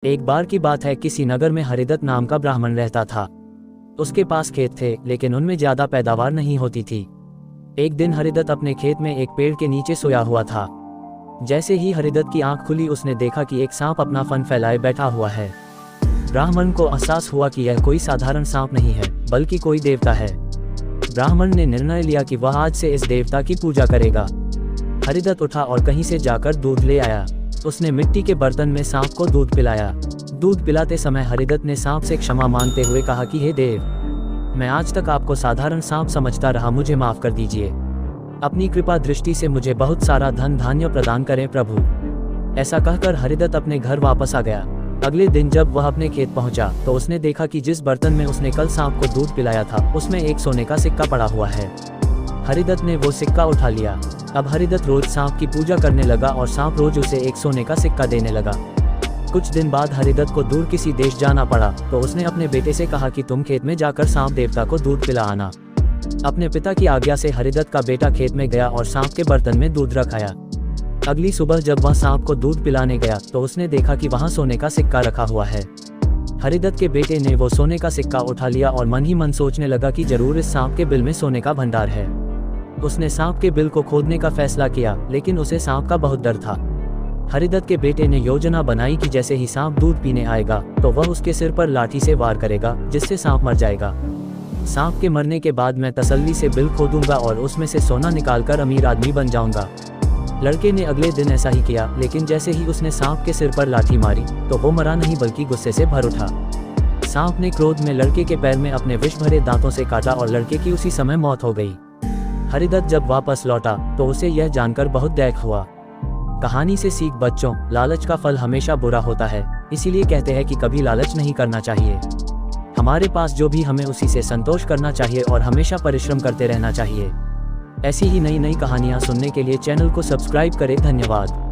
एक बार की बात है, किसी नगर में हरिदत्त नाम का ब्राह्मण रहता था। उसके पास खेत थे, लेकिन उनमें ज्यादा पैदावार नहीं होती थी। एक दिन हरिदत्त अपने खेत में एक पेड़ के नीचे सोया हुआ था। जैसे ही हरिदत्त की आंख खुली, उसने देखा कि एक सांप अपना फन फैलाए बैठा हुआ है। ब्राह्मण को एहसास हुआ कि यह कोई साधारण सांप नहीं है, बल्कि कोई देवता है। ब्राह्मण ने निर्णय लिया कि वह आज से इस देवता की पूजा करेगा। हरिदत्त उठा और कहीं से जाकर दूध ले आया। उसने मिट्टी के बर्तन में सांप को दूध पिलाया। दूध पिलाते समय हरिदत्त ने सांप से क्षमा मांगते हुए कहा कि हे देव, मैं आज तक आपको साधारण सांप समझता रहा, मुझे माफ कर दीजिए। अपनी कृपा दृष्टि से मुझे बहुत सारा धन धान्य प्रदान करें प्रभु। ऐसा कहकर हरिदत्त अपने घर वापस आ गया। अगले दिन जब वह अपने खेत पहुंचा, तो उसने देखा कि जिस बर्तन में उसने कल सांप को दूध पिलाया था, उसमें एक सोने का सिक्का पड़ा हुआ है। हरिदत्त ने वो सिक्का उठा लिया। अब हरिदत्त रोज सांप की पूजा करने लगा और सांप रोज उसे एक सोने का सिक्का देने लगा। कुछ दिन बाद हरिदत्त को दूर किसी देश जाना पड़ा, तो उसने अपने बेटे से कहा कि तुम खेत में जाकर सांप देवता को दूध पिला आना। अपने पिता की आज्ञा से हरिदत्त का बेटा खेत में गया और सांप के बर्तन में दूध रखाया। अगली सुबह जब वह सांप को दूध पिलाने गया, तो उसने देखा कि वहाँ सोने का सिक्का रखा हुआ है। हरिदत्त के बेटे ने वो सोने का सिक्का उठा लिया और मन ही मन सोचने लगा कि जरूर इस सांप के बिल में सोने का भंडार है। उसने सांप के बिल को खोदने का फैसला किया, लेकिन उसे सांप का बहुत डर था। हरिदत्त के बेटे ने योजना बनाई कि जैसे ही सांप दूध पीने आएगा, तो वह उसके सिर पर लाठी से वार करेगा, जिससे सांप मर जाएगा। सांप के मरने के बाद मैं तसल्ली से बिल खोदूंगा और उसमें से सोना निकालकर अमीर आदमी बन जाऊंगा। लड़के ने अगले दिन ऐसा ही किया, लेकिन जैसे ही उसने सांप के सिर पर लाठी मारी, तो वो मरा नहीं बल्कि गुस्से से भर उठा। सांप ने क्रोध में लड़के के पैर में अपने विष भरे दांतों से काटा और लड़के की उसी समय मौत हो गई। हरिदत्त जब वापस लौटा, तो उसे यह जानकर बहुत दुख हुआ। कहानी से सीख बच्चों, लालच का फल हमेशा बुरा होता है, इसीलिए कहते हैं कि कभी लालच नहीं करना चाहिए। हमारे पास जो भी हमें उसी से संतोष करना चाहिए और हमेशा परिश्रम करते रहना चाहिए। ऐसी ही नई नई कहानियाँ सुनने के लिए चैनल को सब्सक्राइब करें। धन्यवाद।